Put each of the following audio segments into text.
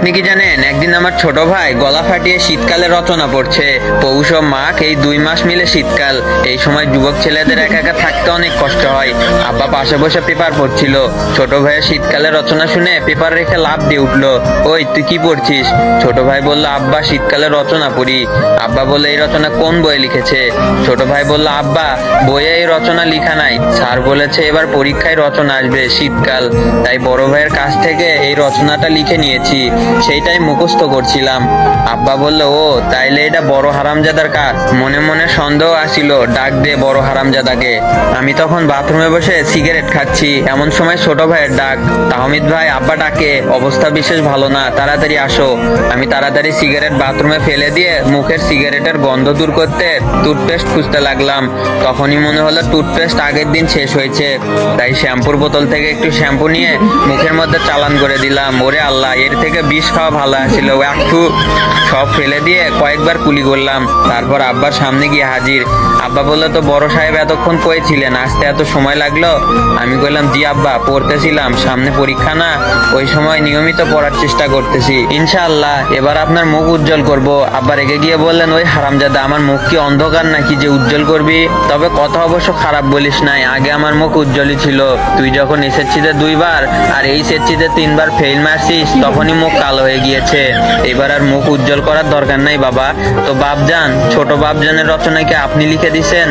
আপনি কি জানেন, একদিন আমার ছোট ভাই গলা ফাটিয়ে শীতকালে রচনা পড়ছে। পৌষ ও মাঘ এই 2 মাস মিলে শীতকাল। এই সময় যুবক ছেলেদের একা একা থাকতে অনেক কষ্ট হয়। আব্বা পাশে বসে পেপার পড়ছিল। ছোট ভাইয়ের শীতকালে রচনা শুনে পেপার রেখে লাফ দিয়ে উঠলো। ওই তুই কি পড়ছিস? ছোট ভাই বলল, আব্বা শীতকালে রচনা পড়ি। আব্বা বলল, এই রচনা কোন বইয়ে লিখেছে? ছোট ভাই বলল, আব্বা বইয়ে এই রচনা লিখা নাই, স্যার বলেছে এবার পরীক্ষায় রচনা আসবে শীতকাল, তাই বড় ভাইয়ের কাছ থেকে এই রচনাটা লিখে নিয়েছি, সেইটাই মুখস্থ করছিলাম। আব্বা বলল, ও তাইলে এটা বড় হারামজাদার কাজ। মনে মনে সন্দেহ আসিল, ডাক দে বড় হারামজাদাকে। আমি তখন বাথরুমে বসে সিগারেট খাচ্ছি, এমন সময় ছোট ভাইয়ের ডাক। তাহমিদ ভাই, আব্বা ডাকে, অবস্থা বিশেষ ভালো না, তাড়াতাড়ি আসো। আমি তাড়াতাড়ি সিগারেট বাথরুমে ফেলে দিয়ে মুখের সিগারেটের গন্ধ দূর করতে টুথপেস্ট খুঁজতে লাগলাম। তখনই মনে হলো টুথপেস্ট আগের দিন শেষ হয়েছে, তাই শ্যাম্পুর বোতল থেকে একটু শ্যাম্পু নিয়ে মুখের মধ্যে চালান করে দিলাম। ওরে আল্লাহ, এর থেকে বিষ খাওয়া ভালো ছিল। একটু সব ফেলে দিয়ে কয়েকবার কুলি করলাম, তারপর আব্বার সামনে গিয়ে হাজির। আব্বা বললো, তো বড় সাহেব এতক্ষণ কই ছিলেন, আসতে এত সময় লাগলো? আমি বললাম, জি আব্বা, পড়তেছিলাম, সামনে পরীক্ষা না, ওই সময় নিয়মিত পড়ার চেষ্টা করতেছি, ইনশাআল্লাহ এবার আপনার মুখ উজ্জ্বল করব। আব্বা রেগে গিয়ে বললেন, ওই হারামজাদা, আমার মুখ কি অন্ধকার নাকি যে উজ্জ্বল করবি? তবে কথা অবশ্য খারাপ বলিস নাই, আগে আমার মুখ উজ্জ্বলই ছিল। তুই যখন এসেছিতে 2বার আর এই এসেছিতে 3বার ফেল মারছিস, তখনই মুখ কালো হয়ে গিয়েছে। এবার আর মুখ উজ্জ্বল করার দরকার নাই বাবা। তো বাপজান, ছোট বাপজানের রচনা কি আপনি লিখে দিছেন?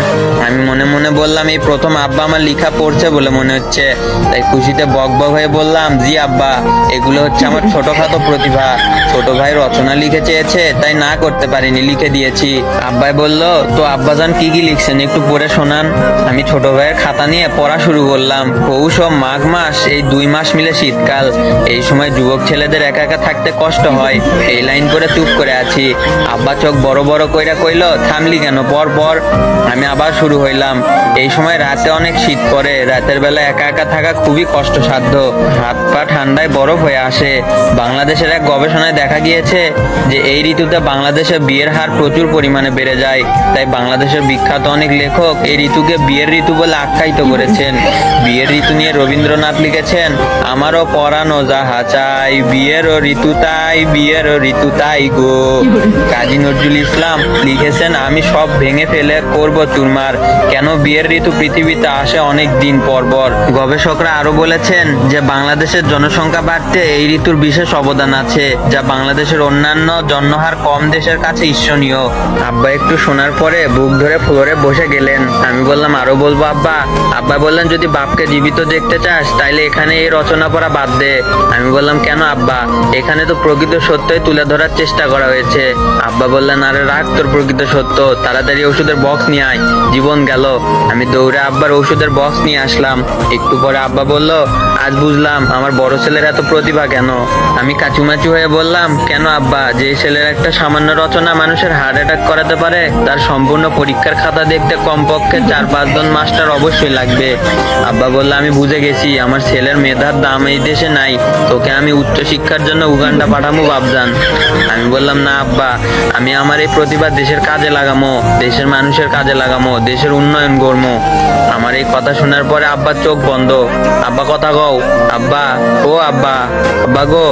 আমি মনে মনে বললাম, এই প্রথম আব্বা আমার লেখা পড়ছে বলে মনে হচ্ছে। তাই খুশিতে বক বক হয়ে বললাম, জি আব্বা, এগুলো হচ্ছে আমার ছোটখাটো প্রতিভা। ছোট ভাই রচনা লিখে চেয়েছে, তাই না করতে পারিনি, লিখে দিয়েছি। আব্বাই বলল, তো আব্বাজান কি কি লিখছেন একটু পড়ে শোনান। আমি ছোট ভাইয়ের খাতা নিয়ে পড়া শুরু করলাম। পৌষ ও মাঘ মাস এই 2 মাস মিলে শীতকাল। এই সময় যুবক ছেলেদের একা একা থাকতে কষ্ট হয়। এই লাইন করে চুপ করে আছি। আব্বা চোখ বড় বড় কইরা কইল, থামলি কেন, পর পর। আমি আবার শুরু হইলাম। এই সময় রাতে অনেক শীত পড়ে, রাতের বেলা একা একা থাকা খুবই কষ্টসাধ্য। হাত পা ঠান্ডায় বরফ হয়ে আসে। বাংলাদেশের এক গবেষণায় দেখা গিয়েছে যে এই ঋতুতে বাংলাদেশে বিয়ের হার প্রচুর পরিমাণে বেড়ে যায়। তাই বাংলাদেশের বিখ্যাত অনেক লেখক এই ঋতুকে বিয়ের ঋতু বলে আখ্যায়িত করেছেন। বিয়ের ঋতু নিয়ে রবীন্দ্রনাথ লিখেছেন, আমারও পরানো যাহা চাই, বিয়েরও ঋতু তাই, বিয়েরও ঋতু তাই গো। কাজী নজরুল ইসলাম লিখেছেন, আমি সব ভেঙে ফেলে করব চুরমার, কেন বিয়ের ঋতু পৃথিবীতে আসে অনেক দিন পর পর। গবেষকরা আরো বলেছেন যে বাংলাদেশের জনসংখ্যা বাড়তে এই ঋতুর বিশেষ অবদান আছে, যা বাংলাদেশের অন্যান্য জন্মহার কম দেশের কাছে ঈর্ষণীয়। আব্বা একটু শোনার পরে বুক ধরে ফ্লোরে বসে গেলেন। আমি বললাম, আরো বলবো আব্বা? আব্বা বললেন, যদি বাপকে জীবিত দেখতে চাস তাইলে এখানে এই রচনা পড়া বাদ দে। আমি বললাম, কেন আব্বা? এখানে তো প্রকৃত সত্যই তুলে ধরার চেষ্টা করা হয়েছে। আব্বা বললেন, আরে রাখ তোর প্রকৃত সত্য, তাড়াতাড়ি ওষুধের বক্স নিয়ে আয়, জীবন গেল। আমি দৌড়ে আব্বার ওষুধের বক্স নিয়ে আসলাম। একটু পরে আব্বা বলল, আজ বুঝলাম আমার বড় ছেলের এত প্রতিভা কেন। আমি কাচুমাচু হয়ে বললাম, কেন আব্বা? যে ছেলের একটা সামান্য রচনা মানুষের হার্ট অ্যাটাক করাতে পারে, তার সম্পূর্ণ পরীক্ষার খাতা দেখতে কমপক্ষে 4-5 জন মাস্টার অবশ্যই লাগবে। আব্বা বলল, আমি বুঝে গেছি, আমার ছেলের মেধার দাম এই দেশে নাই, তোকে আমি উচ্চ শিক্ষার জন্য উগান্ডা পাঠাবো বাপজান। আমি বললাম, না আব্বা, আমি আমার এই প্রতিভা দেশের কাজে লাগামো, দেশের মানুষের কাজে লাগামো, দেশের উন্নয়ন করবো। আমার এই কথা শোনার পরে আব্বার চোখ বন্ধ। আব্বা কথা কও, আব্বা, ও আব্বা, আব্বা গো।